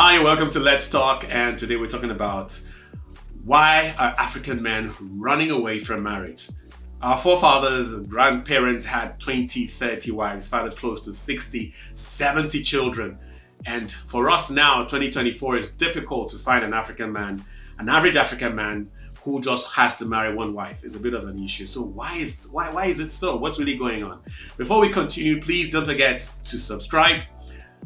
Hi, welcome to Let's Talk, and today we're talking about why are African men running away from marriage? Our forefathers and grandparents had 20, 30 wives, fathered close to 60, 70 children. And for us now, 2024, it's difficult to find an African man, an average African man who just has to marry one wife is a bit of an issue. So why is it so? What's really going on? Before we continue, please don't forget to subscribe,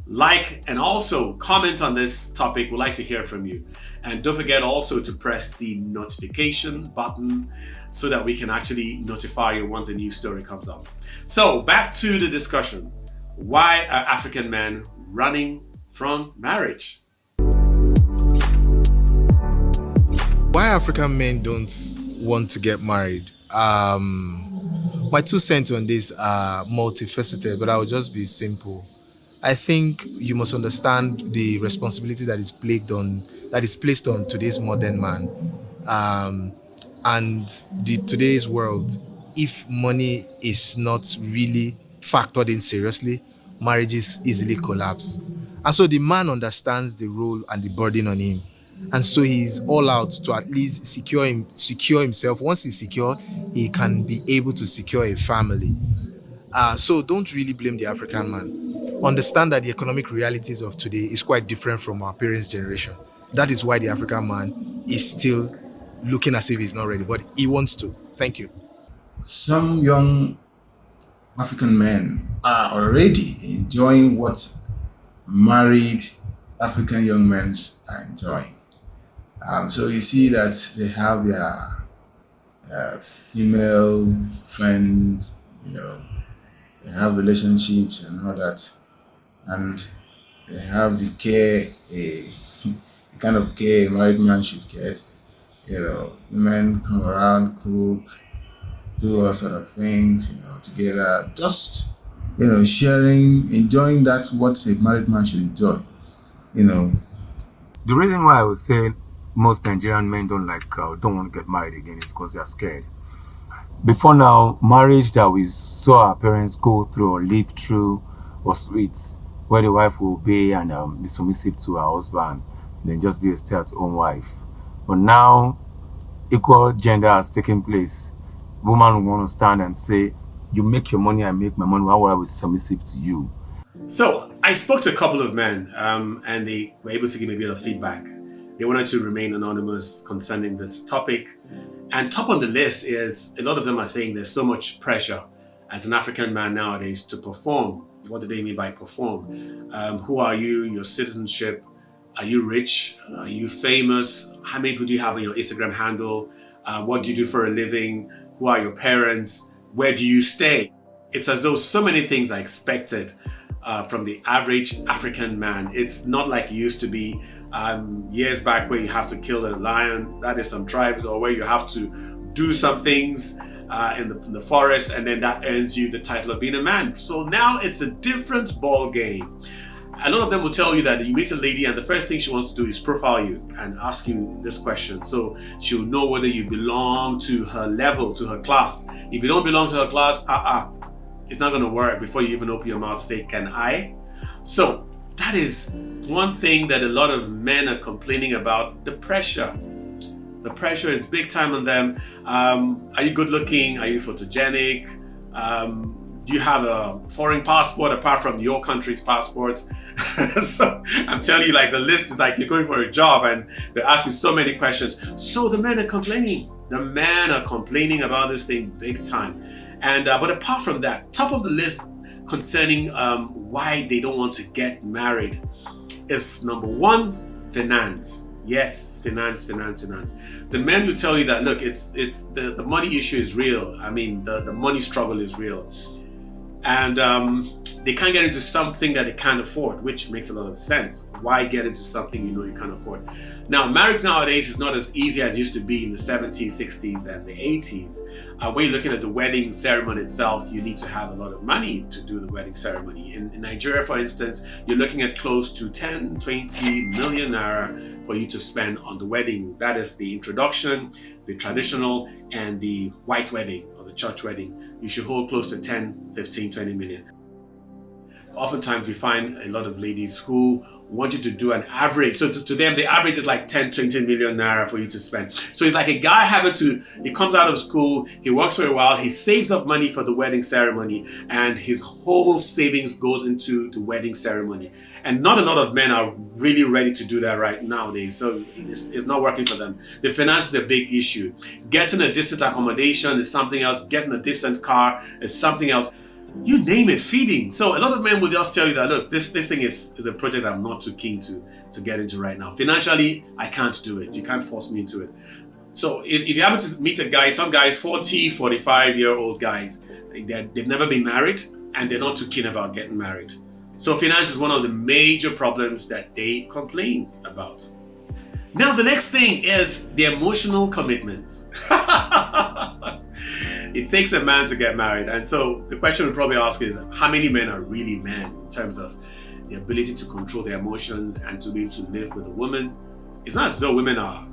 like, and also comment on this topic. We'd like to hear from you. And don't forget also to press the notification button so that we can actually notify you once a new story comes up. So back to the discussion. Why are African men running from marriage? Why African men don't want to get married? My 2 cents on this are multifaceted, but I'll just be simple. I think you must understand the responsibility that is placed on today's modern man, um, and today's world. If money is not really factored in seriously, marriages easily collapse. And so the man understands the role and the burden on him, and so he's all out to at least secure himself. Once he's secure, he can be able to secure a family. So don't really blame the African man. Understand that the economic realities of today is quite different from our parents' generation. That is why the African man is still looking as if he's not ready, but he wants to. Thank you. Some young African men are already enjoying what married African young men are enjoying. So you see that they have their female friends, they have relationships and all that, and they have the care, the kind of care a married man should get. Men come around, cook, do all sort of things, together, just, sharing, enjoying that what a married man should enjoy, you know. The reason why I would say most Nigerian men don't want to get married again is because they are scared. Before now, marriage that we saw our parents go through or live through was sweet, where the wife will obey and be submissive to her husband, and then just be a stay-at-home wife. But now, equal gender has taken place. Woman will want to stand and say, "You make your money, I make my money. Why would I be submissive to you?" So I spoke to a couple of men, and they were able to give me a bit of feedback. They wanted to remain anonymous concerning this topic. And top on the list is a lot of them are saying there's so much pressure as an African man nowadays to perform. What do they mean by perform? Who are you? Your citizenship? Are you rich? Are you famous? How many people do you have on your Instagram handle? What do you do for a living? Who are your parents? Where do you stay? It's as though so many things are expected from the average African man. It's not like it used to be years back where you have to kill a lion, that is some tribes, or where you have to do some things in the forest and then that earns you the title of being a man. So now it's a different ball game. A lot of them will tell you that you meet a lady and the first thing she wants to do is profile you and ask you this question. So she'll know whether you belong to her level, to her class. If you don't belong to her class, it's not going to work before you even open your mouth to say, "Can I?" So that is one thing that a lot of men are complaining about, the pressure. The pressure is big time on them. Are you good looking? Are you photogenic? Do you have a foreign passport apart from your country's passport? So I'm telling you, like, the list is like you're going for a job and they ask you so many questions. So the men are complaining. The men are complaining about this thing big time. And but apart from that, top of the list concerning why they don't want to get married is number one, finance. Yes, finance. The men will tell you that, look, it's the money issue is real. I mean, the money struggle is real. And they can't get into something that they can't afford, which makes a lot of sense. Why get into something you know you can't afford? Now, marriage nowadays is not as easy as it used to be in the 70s, 60s, and the 80s. When you're looking at the wedding ceremony itself, you need to have a lot of money to do the wedding ceremony. In Nigeria, for instance, you're looking at close to 10, 20 million naira for you to spend on the wedding. That is the introduction, the traditional, and the white wedding or the church wedding. You should hold close to 10, 15, 20 million. Oftentimes we find a lot of ladies who want you to do an average. So to them, the average is like 10, 20 million naira for you to spend. So it's like a guy he comes out of school, he works for a while, he saves up money for the wedding ceremony, and his whole savings goes into the wedding ceremony. And not a lot of men are really ready to do that right nowadays. So it's not working for them. The finance is a big issue. Getting a distant accommodation is something else. Getting a distant car is something else. You name it, feeding. So a lot of men will just tell you that, look, this thing is a project I'm not too keen to get into right now. Financially, I can't do it. You can't force me into it. So if you happen to meet a guy, some guys, 40, 45-year-old guys, they've never been married and they're not too keen about getting married. So finance is one of the major problems that they complain about. Now, the next thing is the emotional commitment. It takes a man to get married. And so the question we probably ask is, how many men are really men in terms of the ability to control their emotions and to be able to live with a woman? It's not as though women are,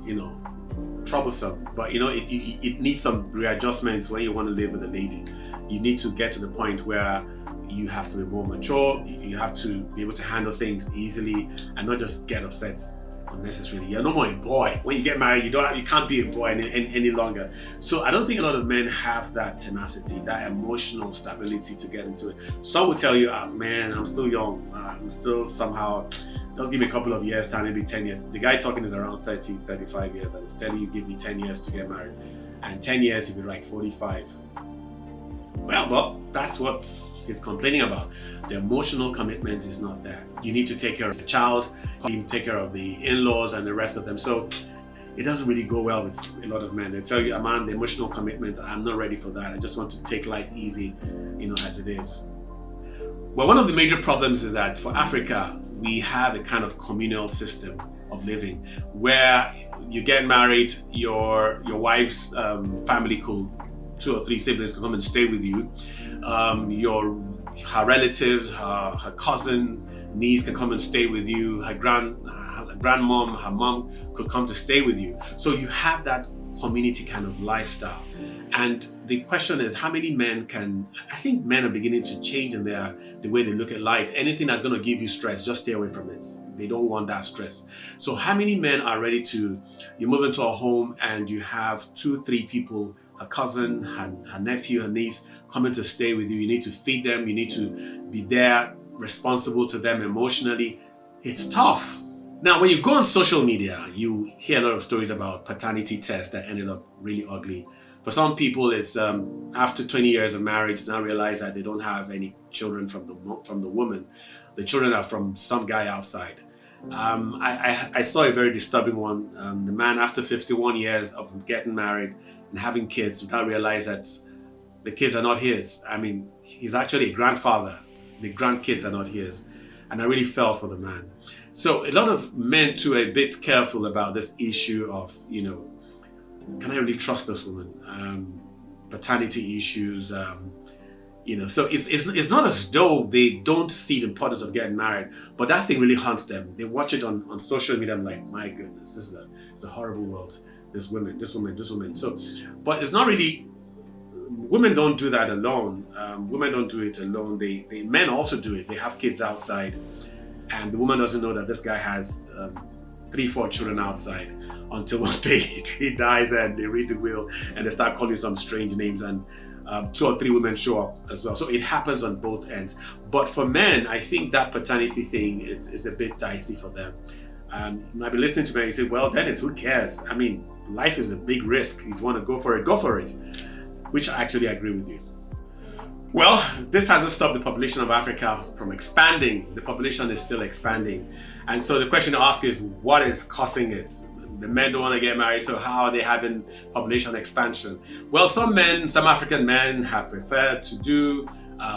troublesome, but, it needs some readjustments when you want to live with a lady. You need to get to the point where you have to be more mature. You have to be able to handle things easily and not just get upset unnecessarily. You're no more a boy. When you get married, you can't be a boy any longer. So I don't think a lot of men have that tenacity, that emotional stability to get into it. Some will tell you, man, I'm still young. I'm still somehow, just give me a couple of years time, maybe 10 years. The guy talking is around 30, 35 years and he's telling you, give me 10 years to get married. And 10 years, he'll be like 45. Well, that's what he's complaining about. The emotional commitment is not there. You need to take care of the child, you need to take care of the in-laws and the rest of them. So it doesn't really go well with a lot of men. They tell you, man, the emotional commitment, I'm not ready for that. I just want to take life easy, as it is. Well, one of the major problems is that for Africa, we have a kind of communal system of living where you get married, your wife's family could 2 or 3 siblings can come and stay with you. Her relatives, her cousin, niece can come and stay with you. Her grandmom, her mom could come to stay with you. So you have that community kind of lifestyle. And the question is, how many men I think men are beginning to change in the way they look at life. Anything that's going to give you stress, just stay away from it. They don't want that stress. So how many men are ready you move into a home and you have 2, 3 people, her cousin, her nephew, her niece coming to stay with you. You need to feed them. You need to be there, responsible to them emotionally. It's tough. Now, when you go on social media, you hear a lot of stories about paternity tests that ended up really ugly. For some people, it's after 20 years of marriage, now realize that they don't have any children from the woman. The children are from some guy outside. I saw a very disturbing one. The man, after 51 years of getting married and having kids, now realize that the kids are not his. I mean, he's actually a grandfather. The grandkids are not his. And I really felt for the man. So a lot of men too are a bit careful about this issue of, can I really trust this woman? Paternity issues, so it's not as though they don't see the importance of getting married, but that thing really haunts them. They watch it on social media and like, my goodness, it's a horrible world. This woman. So, but it's not really, women don't do that alone. Women don't do it alone. Men also do it. They have kids outside and the woman doesn't know that this guy has 3, 4 children outside until one day he dies and they read the will and they start calling some strange names and 2 or 3 women show up as well. So it happens on both ends. But for men, I think that paternity thing is a bit dicey for them. You might be listening to me and you say, well, Dennis, who cares? I mean, life is a big risk. If you want to go for it, which I actually agree with you. Well, this hasn't stopped the population of Africa from expanding. The population is still expanding. And so the question to ask is, what is causing it? The men don't want to get married, so how are they having population expansion? Well, some African men have preferred to do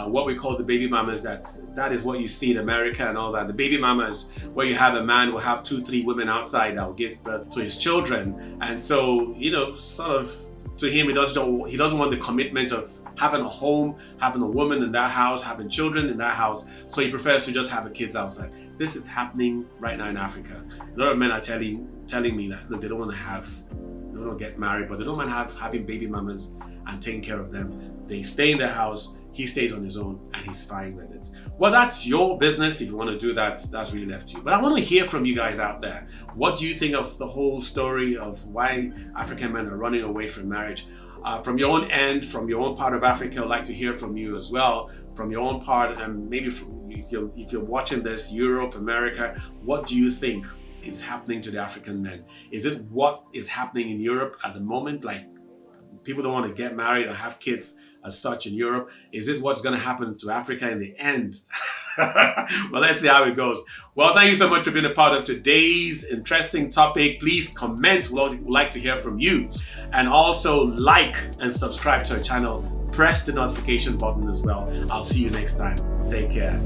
what we call the baby mamas. That is what you see in America and all that. The baby mamas, where you have a man will have 2, 3 women outside that will give birth to his children. And so, sort of to him, he doesn't want the commitment of having a home, having a woman in that house, having children in that house. So he prefers to just have the kids outside. This is happening right now in Africa. A lot of men are telling me that, look, they don't want to get married, but they don't mind having baby mamas and taking care of them. They stay in their house. he stays on his own and he's fine with it. Well, that's your business. If you want to do that, that's really left to you. But I want to hear from you guys out there. What do you think of the whole story of why African men are running away from marriage? From your own end, from your own part of Africa, I'd like to hear from you as well. From your own part, and maybe if you're watching this, Europe, America, what do you think is happening to the African men? Is it what is happening in Europe at the moment? Like, people don't want to get married or have kids as such in Europe. Is this what's going to happen to Africa in the end? Well, let's see how it goes. Well, thank you so much for being a part of today's interesting topic. Please comment. We'd like to hear from you. And also like and subscribe to our channel. Press the notification button as well. I'll see you next time. Take care.